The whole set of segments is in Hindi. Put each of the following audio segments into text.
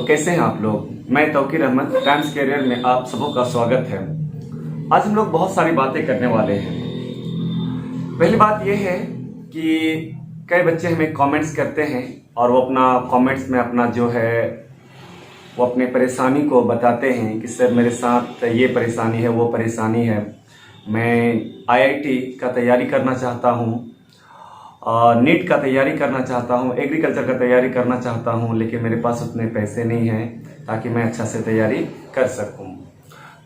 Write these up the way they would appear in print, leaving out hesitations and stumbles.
कैसे हैं आप लोग। मैं तौकीर अहमद, टाइम्स कैरियर में आप सबों का स्वागत है। आज हम लोग बहुत सारी बातें करने वाले हैं। पहली बात यह है कि कई बच्चे हमें कमेंट्स करते हैं और वो अपना कमेंट्स में अपना जो है वो अपने परेशानी को बताते हैं कि सर मेरे साथ ये परेशानी है, वो परेशानी है। मैं आईआईटी का तैयारी करना चाहता हूँ, नीट का तैयारी करना चाहता हूँ, एग्रीकल्चर का तैयारी करना चाहता हूँ, लेकिन मेरे पास उतने पैसे नहीं हैं ताकि मैं अच्छा से तैयारी कर सकूँ।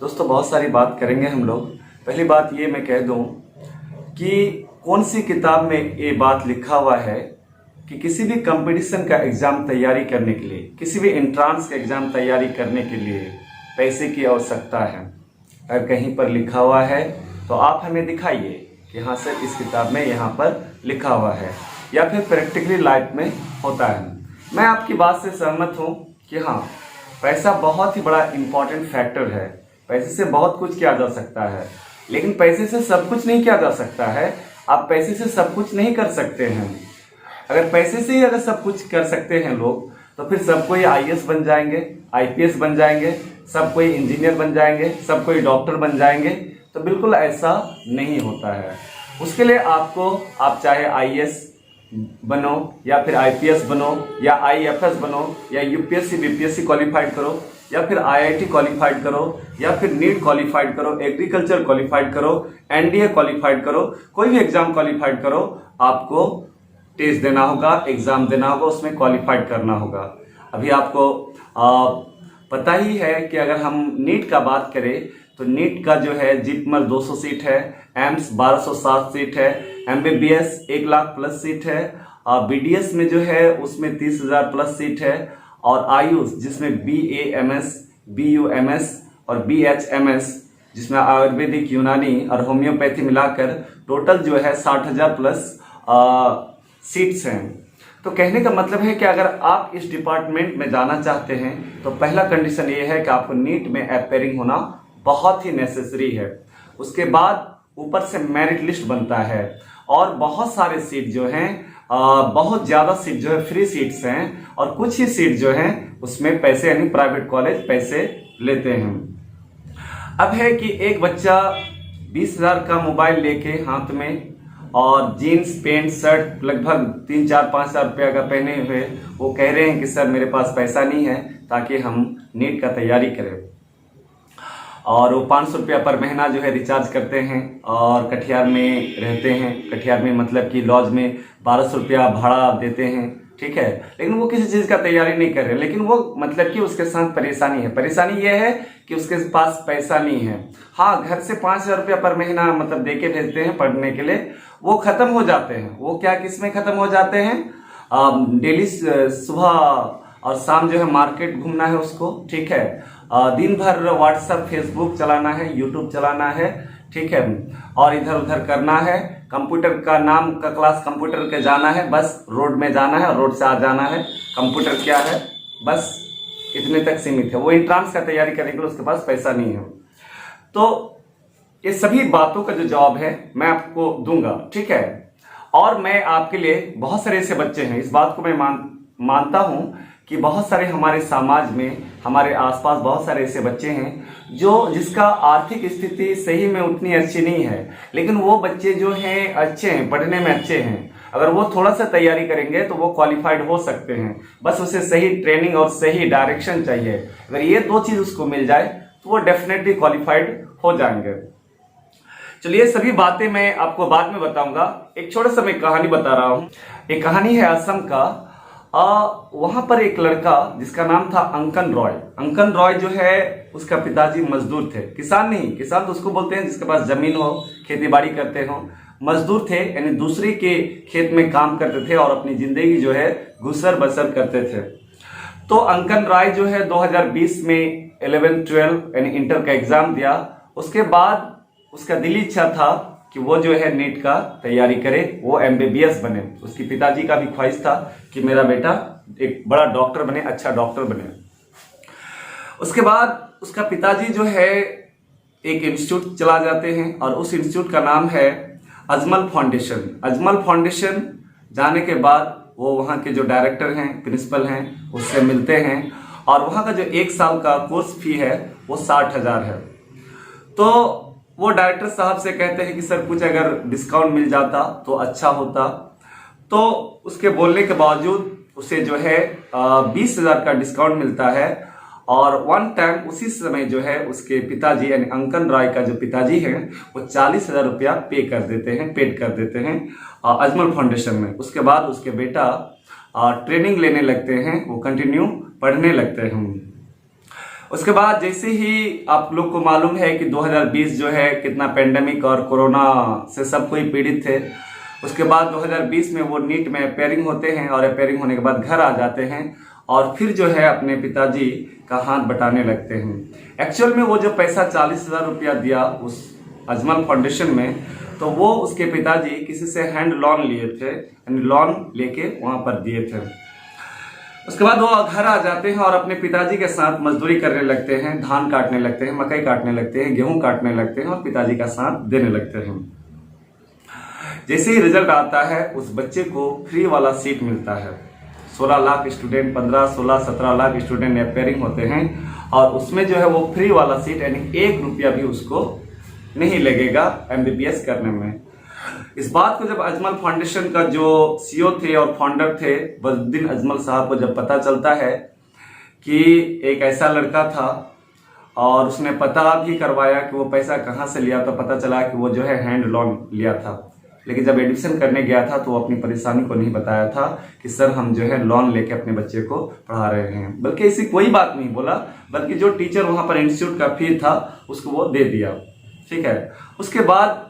दोस्तों, बहुत सारी बात करेंगे हम लोग। पहली बात ये मैं कह दूँ कि कौन सी किताब में ये बात लिखा हुआ है कि किसी भी कंपटीशन का एग्ज़ाम तैयारी करने के लिए, किसी भी एंट्रांस का एग्ज़ाम तैयारी करने के लिए पैसे की आवश्यकता है। अगर कहीं पर लिखा हुआ है तो आप हमें दिखाइए कि हाँ सर इस किताब में यहाँ पर लिखा हुआ है, या फिर प्रैक्टिकली लाइफ में होता है। मैं आपकी बात से सहमत हूँ कि हाँ, पैसा बहुत ही बड़ा इम्पॉर्टेंट फैक्टर है। पैसे से बहुत कुछ किया जा सकता है, लेकिन पैसे से सब कुछ नहीं किया जा सकता है। आप पैसे से सब कुछ नहीं कर सकते हैं। अगर पैसे से ही अगर सब कुछ कर सकते हैं लोग, तो फिर सब कोई आईएएस बन जाएंगे, आईपीएस बन जाएंगे, सब कोई इंजीनियर बन जाएंगे, सब कोई डॉक्टर बन जाएंगे। तो बिल्कुल ऐसा नहीं होता है। उसके लिए आप चाहे आईएएस बनो या फिर आईपीएस बनो या आईएफएस बनो या यूपीएससी बीपीएससी क्वालिफाइड करो या फिर आईआईटी क्वालिफाइड करो या फिर नीट क्वालिफाइड करो, एग्रीकल्चर क्वालिफाइड करो, एनडीए क्वालिफाइड करो, कोई भी एग्जाम क्वालिफाइड करो, आपको टेस्ट देना होगा, एग्जाम देना होगा, उसमें क्वालिफाइड करना होगा। अभी आपको पता ही है कि अगर हम नीट का बात करें तो नीट का जो है जिपमर 200 सीट है, एम्स 1260 सीट है, एमबीबीएस 1 लाख प्लस सीट है, बीडीएस में जो है उसमें 30,000 प्लस सीट है, और आयुष जिसमें बीएएमएस, बीयूएमएस और बीएचएमएस जिसमें आयुर्वेदिक, यूनानी और होम्योपैथी मिलाकर टोटल जो है 60,000 प्लस सीट्स हैं। तो कहने का मतलब है कि अगर आप इस डिपार्टमेंट में जाना चाहते हैं तो पहला कंडीशन ये है कि आपको नीट में अपेयरिंग होना बहुत ही नेसेसरी है। उसके बाद ऊपर से मेरिट लिस्ट बनता है और बहुत सारे सीट जो हैं, बहुत ज़्यादा सीट जो है फ्री सीट्स हैं, और कुछ ही सीट जो हैं उसमें पैसे यानी प्राइवेट कॉलेज पैसे लेते हैं। अब है कि एक बच्चा 20,000 का मोबाइल लेके हाथ में और जीन्स पैंट शर्ट लगभग 3-4-5 रुपया का पहने हुए वो कह रहे हैं कि सर मेरे पास पैसा नहीं है ताकि हम नीट का तैयारी करें, और वो 500 रुपया पर महीना जो है रिचार्ज करते हैं और कटिहार में रहते हैं। कटिहार में मतलब कि लॉज में 1200 रुपया भाड़ा देते हैं, ठीक है। लेकिन वो किसी चीज़ का तैयारी नहीं कर रहे, लेकिन वो मतलब कि उसके साथ परेशानी है। परेशानी ये है कि उसके पास पैसा नहीं है। हाँ, घर से 5,000 रुपया पर महीना मतलब दे के भेजते हैं पढ़ने के लिए, वो खत्म हो जाते हैं। वो क्या किस में खत्म हो जाते हैं, डेली सुबह और शाम जो है मार्केट घूमना है उसको, ठीक है। दिन भर व्हाट्सएप फेसबुक चलाना है, यूट्यूब चलाना है, ठीक है, और इधर उधर करना है। कंप्यूटर का नाम का क्लास कंप्यूटर के जाना है, बस रोड में जाना है और रोड से आ जाना है। कंप्यूटर क्या है, बस इतने तक सीमित है। वो एंट्रांस का तैयारी करने के लिए उसके पास पैसा नहीं है। तो ये सभी बातों का जो जवाब है मैं आपको दूंगा, ठीक है। और मैं आपके लिए बहुत सारे ऐसे बच्चे हैं, इस बात को मैं मानता हूं कि बहुत सारे हमारे समाज में, हमारे आसपास बहुत सारे ऐसे बच्चे हैं जिसका आर्थिक स्थिति सही में उतनी अच्छी नहीं है, लेकिन वो बच्चे जो हैं अच्छे हैं, पढ़ने में अच्छे हैं। अगर वो थोड़ा सा तैयारी करेंगे तो वो क्वालिफाइड हो सकते हैं। बस उसे सही ट्रेनिंग और सही डायरेक्शन चाहिए। अगर ये 2 चीज उसको मिल जाए तो वो डेफिनेटली क्वालिफाइड हो जाएंगे। चलिए, सभी बातें मैं आपको बाद में बताऊंगा। एक छोटा सा मैं कहानी बता रहा हूँ। एक कहानी है असम का। वहां पर एक लड़का जिसका नाम था अंकन रॉय। अंकन रॉय जो है उसका पिताजी मजदूर थे, किसान नहीं, किसान तो उसको बोलते हैं जिसके पास जमीन हो, खेती बाड़ी करते हो। मजदूर थे यानी दूसरे के खेत में काम करते थे और अपनी जिंदगी जो है गुजर बसर करते थे। तो अंकन रॉय जो है 2020 में 11-12 यानी इंटर का एग्जाम दिया। उसके बाद उसका दिली इच्छा था कि वो जो है नीट का तैयारी करे, वो एमबीबीएस बने। उसकी पिताजी का भी ख्वाहिश था कि मेरा बेटा एक बड़ा डॉक्टर बने, अच्छा डॉक्टर बने। उसके बाद उसका पिताजी जो है एक इंस्टीट्यूट चला जाते हैं और उस इंस्टीट्यूट का नाम है अजमल फाउंडेशन। अजमल फाउंडेशन जाने के बाद वो वहाँ के जो डायरेक्टर हैं, प्रिंसिपल हैं, उससे मिलते हैं और वहाँ का जो 1 साल का कोर्स फी है वो 60,000 है। तो वो डायरेक्टर साहब से कहते हैं कि सर कुछ अगर डिस्काउंट मिल जाता तो अच्छा होता। तो उसके बोलने के बावजूद उसे जो है 20,000 का डिस्काउंट मिलता है। और वन टाइम उसी समय जो है उसके पिताजी यानी अंकन रॉय का जो पिताजी हैं वो 40,000 रुपया पेड कर देते हैं अजमल फाउंडेशन में। उसके बाद उसके बेटा ट्रेनिंग लेने लगते हैं, वो कंटिन्यू पढ़ने लगते हैं। उसके बाद जैसे ही आप लोग को मालूम है कि 2020 जो है कितना पेंडेमिक और कोरोना से सब कोई पीड़ित थे। उसके बाद 2020 में वो नीट में अपेयरिंग होते हैं और अपेयरिंग होने के बाद घर आ जाते हैं और फिर जो है अपने पिताजी का हाथ बटाने लगते हैं। एक्चुअल में वो जो पैसा 40,000 रुपया दिया उस अजमल फाउंडेशन में, तो वो उसके पिताजी किसी से हैंड लोन लिए थे, यानी लोन लेके वहां पर दिए थे। उसके बाद वो घर आ जाते हैं और अपने पिताजी के साथ मजदूरी करने लगते हैं, धान काटने लगते हैं, मकई काटने लगते हैं, गेहूं काटने लगते हैं और पिताजी का साथ देने लगते हैं। जैसे ही रिजल्ट आता है उस बच्चे को फ्री वाला सीट मिलता है। 16 lakh student, 15, 16, 17 lakh student appearing होते हैं और उसमें जो है वो फ्री वाला सीट, यानी 1 रुपया भी उसको नहीं लगेगा MBBS करने में। इस बात को जब अजमल फाउंडेशन का जो CEO थे और फाउंडर थे बदरुद्दीन अजमल साहब को जब पता चलता है कि एक ऐसा लड़का था और उसने पता भी करवाया कि वो पैसा कहाँ से लिया, तो पता चला कि वो जो है हैंड लोन लिया था। लेकिन जब एडमिशन करने गया था तो वो अपनी परेशानी को नहीं बताया था कि सर हम जो है लोन लेके अपने बच्चे को पढ़ा रहे हैं, बल्कि ऐसी कोई बात नहीं बोला, बल्कि जो टीचर वहां पर इंस्टीट्यूट का फी था उसको वो दे दिया। ठीक है। उसके बाद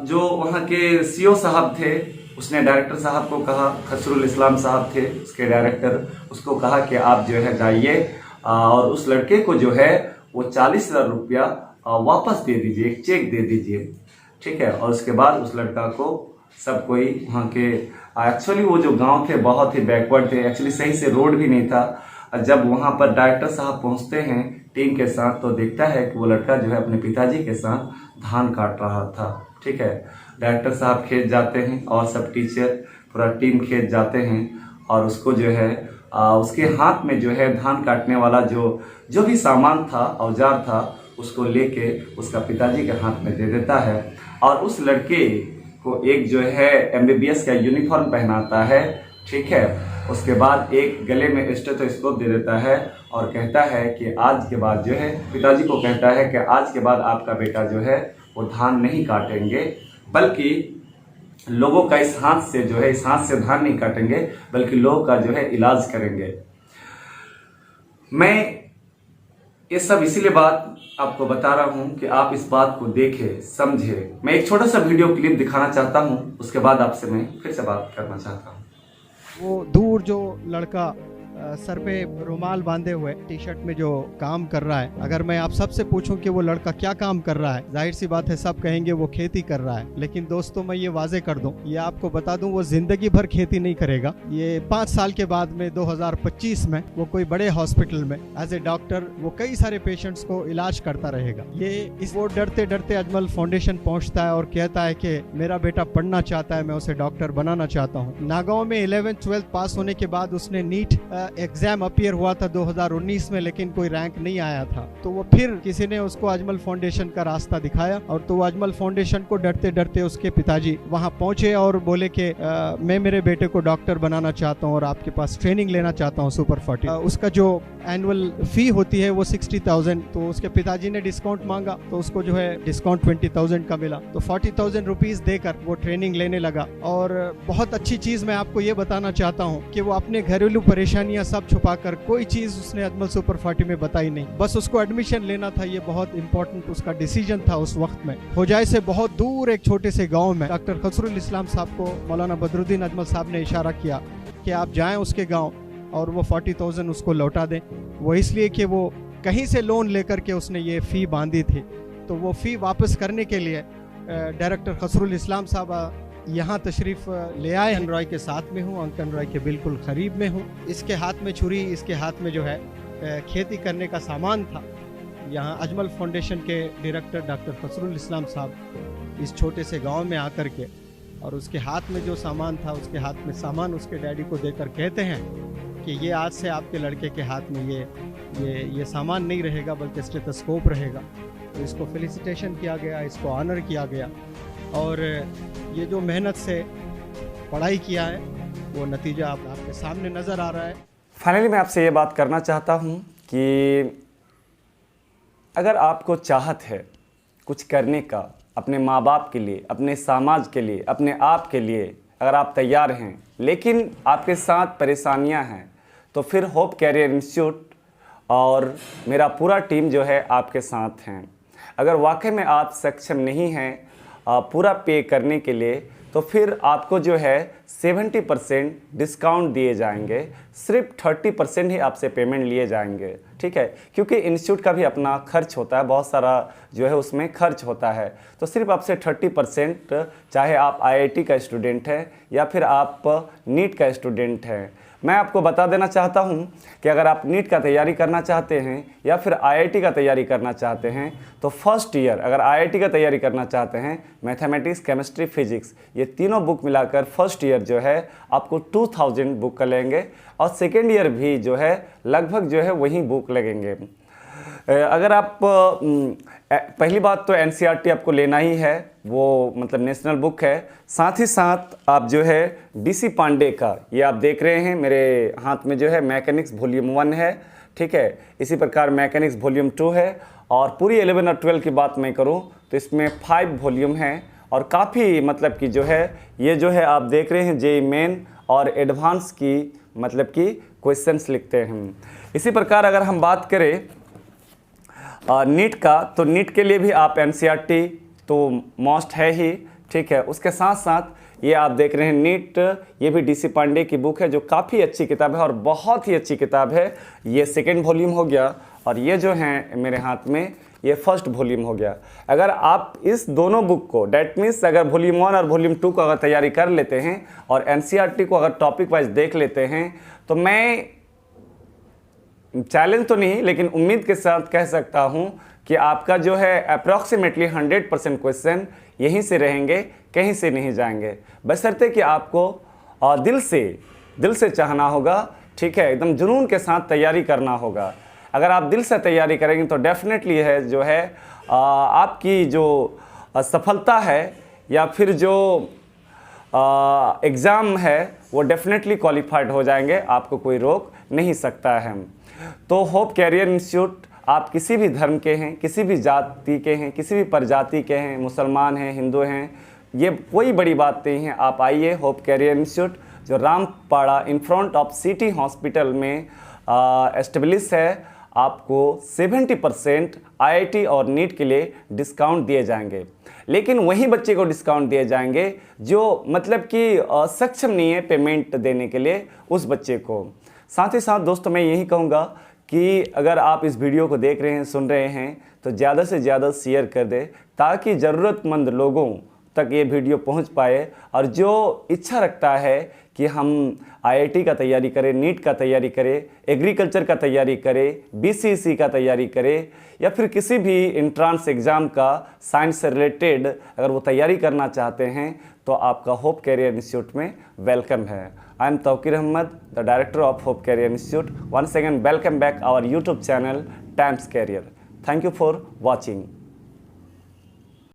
जो वहाँ के CEO साहब थे उसने डायरेक्टर साहब को कहा, खसरुल इस्लाम साहब थे उसके डायरेक्टर, उसको कहा कि आप जो है जाइए और उस लड़के को जो है वो 40,000 रुपया वापस दे दीजिए, एक चेक दे दीजिए। ठीक है। और उसके बाद उस लड़का को सब कोई वहाँ के, एक्चुअली वो जो गांव थे बहुत ही बैकवर्ड थे, एक्चुअली सही से रोड भी नहीं था। जब वहाँ पर डायरेक्टर साहब पहुँचते हैं टीम के साथ तो देखता है कि वो लड़का जो है अपने पिताजी के साथ धान काट रहा था। ठीक है। डायरेक्टर साहब खेत जाते हैं और सब टीचर पूरा टीम खेत जाते हैं और उसको जो है उसके हाथ में जो है धान काटने वाला जो भी सामान था, औजार था, उसको लेके उसका पिताजी के हाथ में दे देता है और उस लड़के को एक जो है MBBS का यूनिफॉर्म पहनाता है। ठीक है। उसके बाद एक गले में स्टेथोस्कोप दे देता है और कहता है कि आज के बाद जो है, पिताजी को कहता है कि आज के बाद आपका बेटा जो है वो धान नहीं काटेंगे, बल्कि लोगों का इस हाथ से जो है, इस हाथ से धान नहीं काटेंगे बल्कि लोगों का जो है इलाज करेंगे। मैं ये सब इसीलिए बात आपको बता रहा हूं कि आप इस बात को देखें, समझें। मैं एक छोटा सा वीडियो क्लिप दिखाना चाहता हूं, उसके बाद आपसे मैं फिर से बात करना चाहता हूं। वो दूर जो लड़का सर पे रुमाल बांधे हुए टी शर्ट में जो काम कर रहा है, अगर मैं आप सबसे पूछूं कि वो लड़का क्या काम कर रहा है, जाहिर सी बात है सब कहेंगे वो खेती कर रहा है। लेकिन दोस्तों मैं ये वाजे कर दूं, ये आपको बता दूं, वो जिंदगी भर खेती नहीं करेगा। ये 5 साल के बाद में 2025 में वो कोई बड़े हॉस्पिटल में एज ए डॉक्टर वो कई सारे पेशेंट्स को इलाज करता रहेगा। वो डरते डरते अजमल फाउंडेशन पहुंचता है और कहता है कि मेरा बेटा पढ़ना चाहता है, मैं उसे डॉक्टर बनाना चाहता हूँ। नागांव में 11th 12th पास होने के बाद उसने नीट एग्जाम अपीयर हुआ था 2019 में, लेकिन कोई रैंक नहीं आया था। तो वो फिर किसी ने उसको अजमल फाउंडेशन का रास्ता दिखाया और तो अजमल फाउंडेशन को डरते डरते उसके पिताजी वहां पहुंचे और बोले कि मैं मेरे बेटे को डॉक्टर बनाना चाहता हूं और आपके पास ट्रेनिंग लेना चाहता हूं सुपर 40। उसका जो एनुअल फी होती है वो 60,000, तो उसके पिताजी ने डिस्काउंट मांगा तो उसको जो है डिस्काउंट 20,000 का मिला, तो 40,000 रुपीज देकर वो ट्रेनिंग लेने लगा। और बहुत अच्छी चीज मैं आपको ये बताना चाहता हूँ कि वो अपने घरेलू परेशानियां सब छुपाकर कोई चीज उसने अजमल सुपर 40 में बताई नहीं, बस उसको एडमिशन लेना था। ये बहुत इंपॉर्टेंट उसका डिसीजन था उस वक्त में। होजाई से बहुत दूर एक छोटे से गांव में डॉक्टर खसरुल इस्लाम साहब को मौलाना बदरुद्दीन अजमल साहब ने इशारा किया कि आप जाएं उसके गांव और वो 40,000 उसको लौटा दें। वो इसलिए कि वो कहीं से लोन लेकर के उसने ये फ़ी बांधी थी, तो वो फ़ी वापस करने के लिए डायरेक्टर खसरुल इस्लाम साहब यहाँ तशरीफ़ ले आए। अंकन रॉय के साथ में हूँ, अंकन रॉय के बिल्कुल करीब में हूँ। इसके हाथ में छुरी, इसके हाथ में जो है खेती करने का सामान था। यहाँ अजमल फाउंडेशन के डायरेक्टर डॉक्टर खसरुल इस्लाम साहब इस छोटे से गांव में आकर के और उसके हाथ में जो सामान था, उसके हाथ में सामान उसके डैडी को देकर कहते हैं कि ये आज से आपके लड़के के हाथ में ये सामान नहीं रहेगा बल्कि स्टेथोस्कोप रहेगा। तो इसको फेलिसिटेशन किया गया, इसको ऑनर किया गया और ये जो मेहनत से पढ़ाई किया है वो नतीजा आपके सामने नज़र आ रहा है। फाइनली मैं आपसे ये बात करना चाहता हूँ कि अगर आपको चाहत है कुछ करने का अपने माँ बाप के लिए, अपने समाज के लिए, अपने आप के लिए, अगर आप तैयार हैं लेकिन आपके साथ परेशानियां हैं, तो फिर होप कैरियर इंस्टीट्यूट और मेरा पूरा टीम जो है आपके साथ हैं। अगर वाकई में आप सक्षम नहीं हैं पूरा पे करने के लिए, तो फिर आपको जो है 70% डिस्काउंट दिए जाएंगे, सिर्फ 30% ही आपसे पेमेंट लिए जाएंगे, ठीक है। क्योंकि इंस्टीट्यूट का भी अपना खर्च होता है, बहुत सारा जो है उसमें खर्च होता है। तो सिर्फ आपसे 30%, चाहे आप आईआईटी का स्टूडेंट हैं या फिर आप नीट का स्टूडेंट हैं। मैं आपको बता देना चाहता हूं कि अगर आप नीट का तैयारी करना चाहते हैं या फिर आईआईटी का तैयारी करना चाहते हैं, तो फर्स्ट ईयर अगर आईआईटी का तैयारी करना चाहते हैं, मैथमेटिक्स, केमिस्ट्री, फिजिक्स, ये तीनों बुक मिलाकर फर्स्ट ईयर जो है आपको 2000 बुक का लेंगे और सेकेंड ईयर भी जो है लगभग जो है वही बुक लगेंगे। अगर आप पहली बात तो एनसीईआरटी आपको लेना ही है, वो मतलब नेशनल बुक है। साथ ही साथ आप जो है डीसी पांडे का, ये आप देख रहे हैं मेरे हाथ में जो है मैकेनिक्स वॉल्यूम 1 है, ठीक है। इसी प्रकार मैकेनिक्स वॉल्यूम 2 है और पूरी 11 और 12 की बात मैं करूं तो इसमें 5 वॉल्यूम हैं और काफ़ी मतलब कि जो है ये जो है आप देख रहे हैं जेईई मेन और एडवांस की मतलब कि क्वेश्चंस लिखते हैं। इसी प्रकार अगर हम बात करें नीट का, तो नीट के लिए भी आप एनसीईआरटी तो मस्ट है ही, ठीक है। उसके साथ साथ ये आप देख रहे हैं नीट, ये भी डीसी पांडे की बुक है जो काफ़ी अच्छी किताब है और बहुत ही अच्छी किताब है। ये सेकेंड वॉल्यूम हो गया और ये जो है मेरे हाथ में ये फर्स्ट वॉल्यूम हो गया। अगर आप इस दोनों बुक को, डैट मीन्स अगर वॉल्यूम 1 और वॉल्यूम 2 को अगर तैयारी कर लेते हैं और एनसीईआरटी को अगर टॉपिक वाइज देख लेते हैं, तो मैं चैलेंज तो नहीं लेकिन उम्मीद के साथ कह सकता हूं कि आपका जो है अप्रॉक्सीमेटली 100% क्वेश्चन यहीं से रहेंगे, कहीं से नहीं जाएंगे, बशर्ते कि आपको दिल से चाहना होगा, ठीक है। एकदम जुनून के साथ तैयारी करना होगा। अगर आप दिल से तैयारी करेंगे तो डेफिनेटली है जो है आपकी जो सफलता है या फिर जो एग्ज़ाम है वो डेफिनेटली क्वालिफाइड हो जाएंगे, आपको कोई रोक नहीं सकता है। तो होप कैरियर इंस्टीट्यूट, आप किसी भी धर्म के हैं, किसी भी जाति के हैं, किसी भी प्रजाति के हैं, मुसलमान हैं, हिंदू हैं, ये कोई बड़ी बात नहीं है। आप आइए होप कैरियर इंस्टीट्यूट जो Rampara in front of city hospital में एस्टेब्लिश है। आपको 70% आईआईटी और नीट के लिए डिस्काउंट दिए जाएंगे, लेकिन वही बच्चे को डिस्काउंट दिए जाएंगे जो मतलब कि सक्षम नहीं है पेमेंट देने के लिए, उस बच्चे को। साथ ही साथ दोस्तों मैं यही कहूँगा कि अगर आप इस वीडियो को देख रहे हैं, सुन रहे हैं, तो ज़्यादा से ज़्यादा शेयर कर दें ताकि ज़रूरतमंद लोगों तक ये वीडियो पहुंच पाए। और जो इच्छा रखता है कि हम आईआईटी का तैयारी करें, नीट का तैयारी करें, एग्रीकल्चर का तैयारी करें, बीसीसी का तैयारी करें या फिर किसी भी एंट्रेंस एग्ज़ाम का साइंस से रिलेटेड अगर वो तैयारी करना चाहते हैं, तो आपका होप कैरियर इंस्टीट्यूट में वेलकम है। I am Tauqeer Ahmad, the director of hope career institute. Once again welcome back our YouTube channel times career. Thank you for watching.